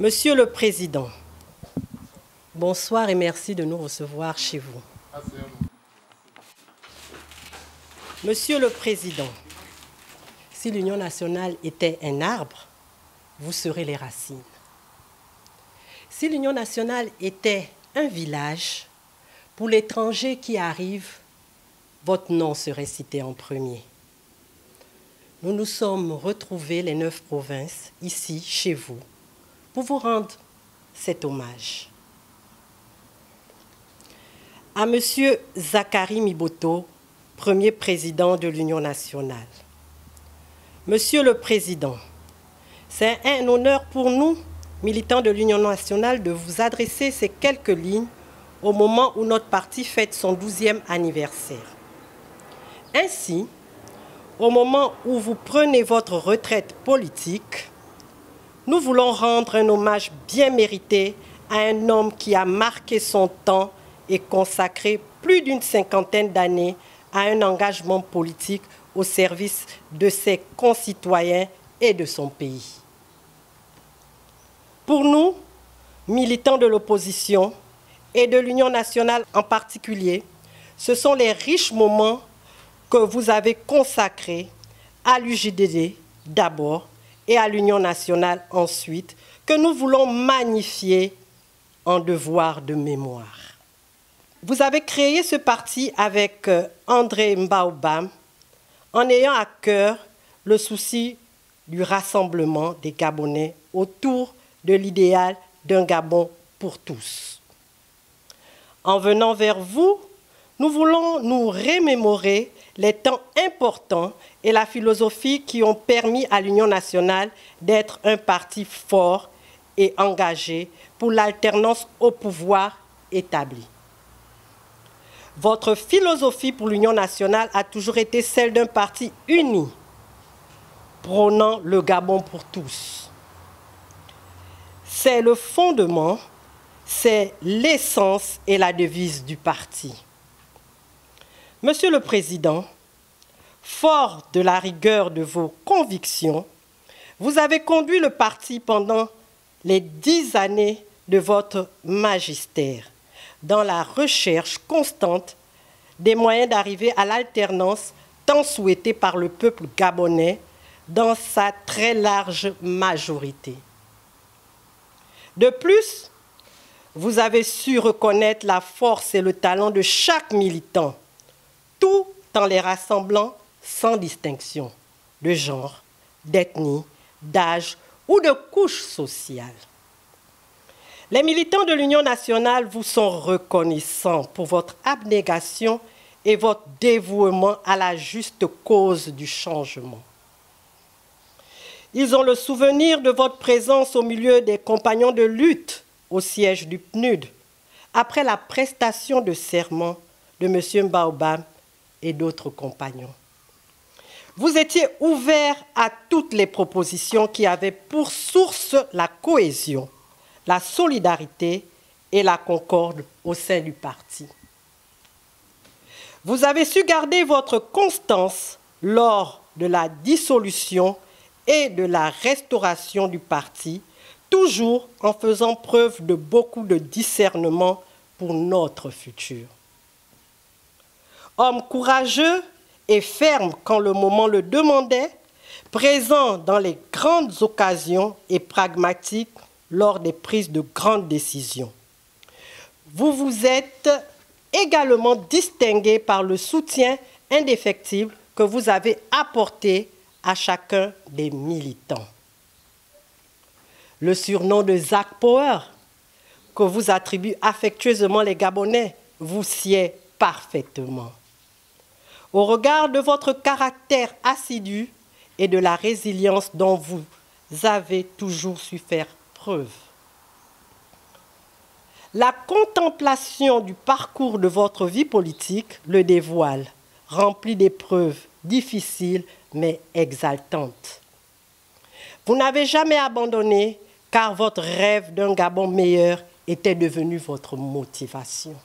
Monsieur le Président, bonsoir et merci de nous recevoir chez vous. Monsieur le Président, si l'Union nationale était un arbre, vous serez les racines. Si l'Union nationale était un village, pour l'étranger qui arrive, votre nom serait cité en premier. Nous nous sommes retrouvés, les 9 provinces, ici, chez vous, pour vous rendre cet hommage. À M. Zakari Miboto, premier président de l'Union nationale. Monsieur le Président, c'est un honneur pour nous, militants de l'Union nationale, de vous adresser ces quelques lignes au moment où notre parti fête son 12e anniversaire. Ainsi, au moment où vous prenez votre retraite politique, nous voulons rendre un hommage bien mérité à un homme qui a marqué son temps et consacré plus d'une 50aine d'années à un engagement politique au service de ses concitoyens et de son pays. Pour nous, militants de l'opposition et de l'Union nationale en particulier, ce sont les riches moments que vous avez consacrés à l'UJDD d'abord et à l'Union nationale ensuite, que nous voulons magnifier en devoir de mémoire. Vous avez créé ce parti avec André Mbaobam en ayant à cœur le souci du rassemblement des Gabonais autour de l'idéal d'un Gabon pour tous. En venant vers vous, nous voulons nous remémorer les temps importants et la philosophie qui ont permis à l'Union nationale d'être un parti fort et engagé pour l'alternance au pouvoir établi. Votre philosophie pour l'Union nationale a toujours été celle d'un parti uni, prônant le Gabon pour tous. C'est le fondement, c'est l'essence et la devise du parti. Monsieur le Président, fort de la rigueur de vos convictions, vous avez conduit le parti pendant les 10 années de votre magistère dans la recherche constante des moyens d'arriver à l'alternance tant souhaitée par le peuple gabonais dans sa très large majorité. De plus, vous avez su reconnaître la force et le talent de chaque militant, tout en les rassemblant sans distinction de genre, d'ethnie, d'âge ou de couche sociale. Les militants de l'Union nationale vous sont reconnaissants pour votre abnégation et votre dévouement à la juste cause du changement. Ils ont le souvenir de votre présence au milieu des compagnons de lutte au siège du PNUD, après la prestation de serment de M. Mbaobam et d'autres compagnons. Vous étiez ouvert à toutes les propositions qui avaient pour source la cohésion, la solidarité et la concorde au sein du parti. Vous avez su garder votre constance lors de la dissolution et de la restauration du parti, toujours en faisant preuve de beaucoup de discernement pour notre futur. Homme courageux et ferme quand le moment le demandait, présent dans les grandes occasions et pragmatique lors des prises de grandes décisions. Vous vous êtes également distingué par le soutien indéfectible que vous avez apporté à chacun des militants. Le surnom de Zak Power, que vous attribuent affectueusement les Gabonais, vous sied parfaitement. Au regard de votre caractère assidu et de la résilience dont vous avez toujours su faire preuve. La contemplation du parcours de votre vie politique le dévoile, rempli d'épreuves difficiles mais exaltantes. Vous n'avez jamais abandonné car votre rêve d'un Gabon meilleur était devenu votre motivation.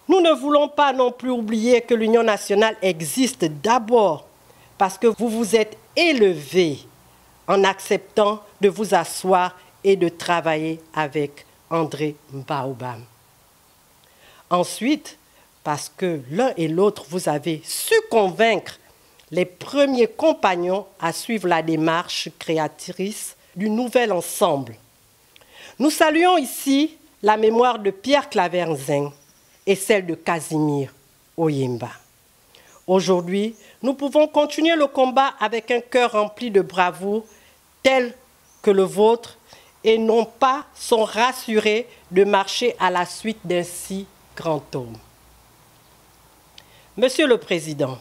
Nous ne voulons pas non plus oublier que l'Union nationale existe d'abord parce que vous vous êtes élevé en acceptant de vous asseoir et de travailler avec André Mbaobam. Ensuite, parce que l'un et l'autre, vous avez su convaincre les premiers compagnons à suivre la démarche créatrice du nouvel ensemble. Nous saluons ici la mémoire de Pierre Claver-Nzeng et celle de Casimir Oyemba. Aujourd'hui, nous pouvons continuer le combat avec un cœur rempli de bravoure tel que le vôtre et non pas sont rassurés de marcher à la suite d'un si grand homme. Monsieur le Président,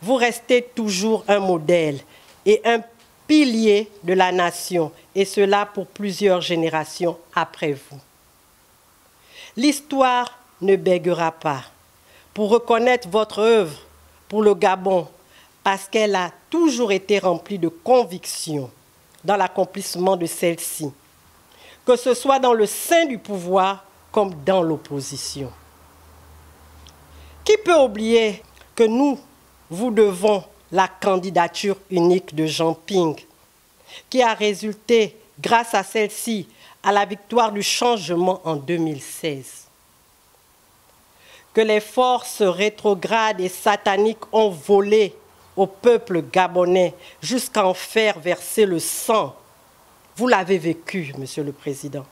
vous restez toujours un modèle et un pilier de la nation, et cela pour plusieurs générations après vous. L'histoire ne bèguera pas pour reconnaître votre œuvre pour le Gabon, parce qu'elle a toujours été remplie de conviction dans l'accomplissement de celle-ci, que ce soit dans le sein du pouvoir comme dans l'opposition. Qui peut oublier que nous vous devons la candidature unique de Jean Ping, qui a résulté, grâce à celle-ci, à la victoire du changement en 2016. Que les forces rétrogrades et sataniques ont volé au peuple gabonais jusqu'à en faire verser le sang. Vous l'avez vécu, Monsieur le Président,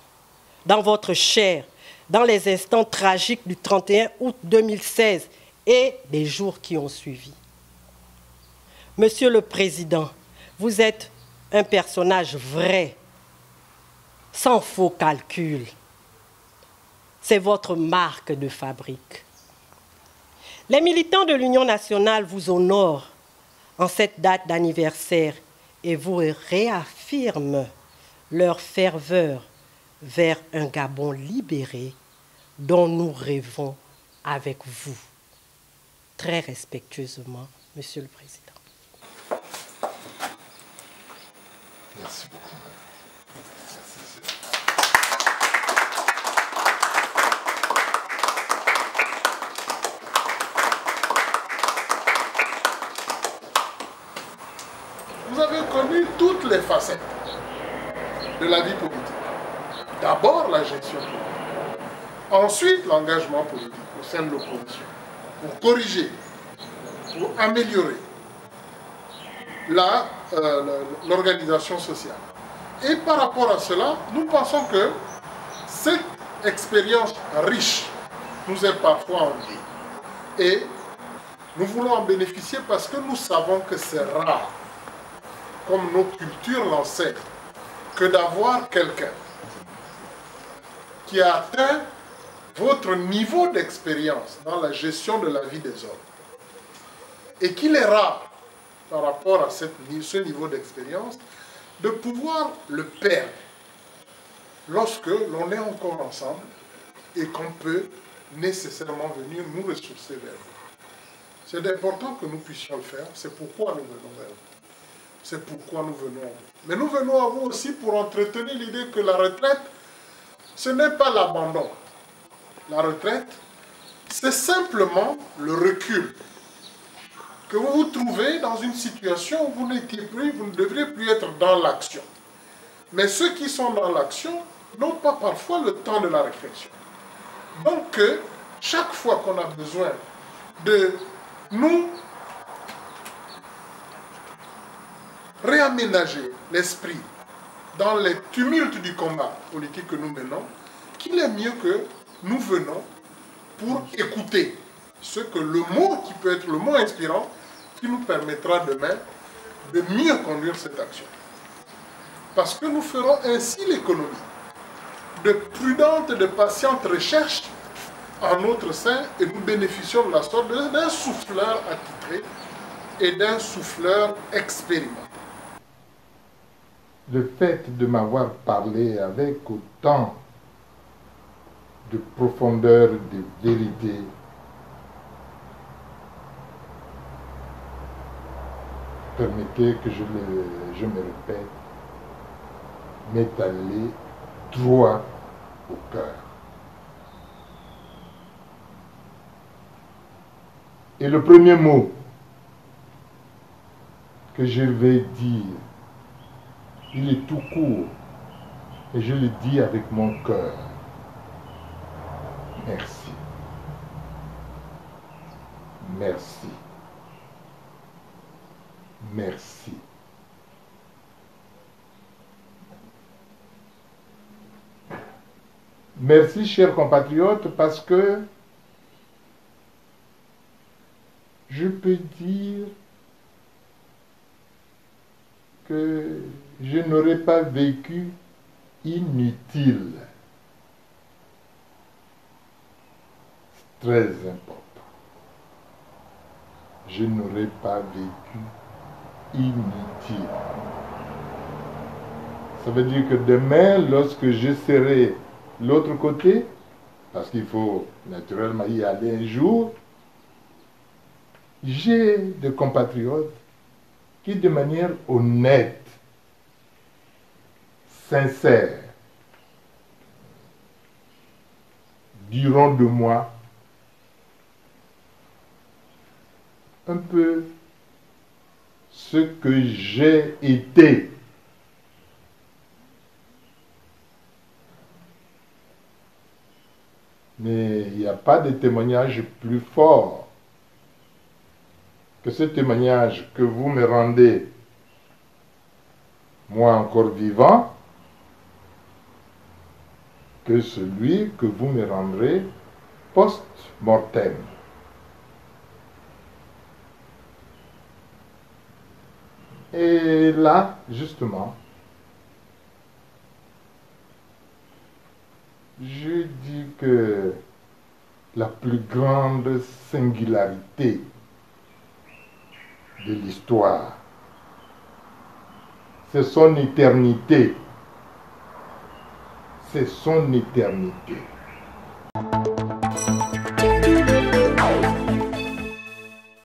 dans votre chair, dans les instants tragiques du 31 août 2016 et des jours qui ont suivi. Monsieur le Président, vous êtes un personnage vrai, sans faux calcul. C'est votre marque de fabrique. Les militants de l'Union nationale vous honorent en cette date d'anniversaire et vous réaffirment leur ferveur vers un Gabon libéré dont nous rêvons avec vous. Très respectueusement, Monsieur le Président. Merci beaucoup. Vous avez connu toutes les facettes de la vie politique. D'abord la gestion politique, ensuite l'engagement politique au sein de l'opposition, pour corriger, pour améliorer l'organisation sociale. Et par rapport à cela, nous pensons que cette expérience riche nous est parfois enviée. Et nous voulons en bénéficier parce que nous savons que c'est rare, comme nos cultures l'enseignent, que d'avoir quelqu'un qui a atteint votre niveau d'expérience dans la gestion de la vie des hommes. Et qu'il est rare, par rapport à ce niveau d'expérience, de pouvoir le perdre lorsque l'on est encore ensemble et qu'on peut nécessairement venir nous ressourcer vers vous. C'est important que nous puissions le faire, c'est pourquoi nous venons vers vous. C'est pourquoi nous venons à vous. Mais nous venons à vous aussi pour entretenir l'idée que la retraite, ce n'est pas l'abandon. La retraite, c'est simplement le recul. Que vous vous trouvez dans une situation où vous n'étiez plus, vous ne devriez plus être dans l'action. Mais ceux qui sont dans l'action n'ont pas parfois le temps de la réflexion. Donc, chaque fois qu'on a besoin de nous réaménager l'esprit dans les tumultes du combat politique que nous menons, qu'il est mieux que nous venons pour écouter ce que le mot qui peut être le mot inspirant qui nous permettra demain de mieux conduire cette action. Parce que nous ferons ainsi l'économie de prudentes et de patientes recherches en notre sein et nous bénéficions de la sorte d'un souffleur attitré et d'un souffleur expérimenté. Le fait de m'avoir parlé avec autant de profondeur, de vérité, permettez que je me répète, m'est allé droit au cœur. Et le premier mot que je vais dire il est tout court. Et je le dis avec mon cœur. Merci. Merci. Merci. Merci, chers compatriotes, parce que je peux dire que je n'aurais pas vécu inutile. C'est très important. Je n'aurais pas vécu inutile. Ça veut dire que demain, lorsque je serai de l'autre côté, parce qu'il faut naturellement y aller un jour, j'ai des compatriotes qui, de manière honnête, sincère, diront de moi un peu ce que j'ai été. Mais il n'y a pas de témoignage plus fort que ce témoignage que vous me rendez, moi encore vivant, que celui que vous me rendrez post-mortem. Et là, justement, je dis que la plus grande singularité de l'histoire, c'est son éternité. C'est son éternité.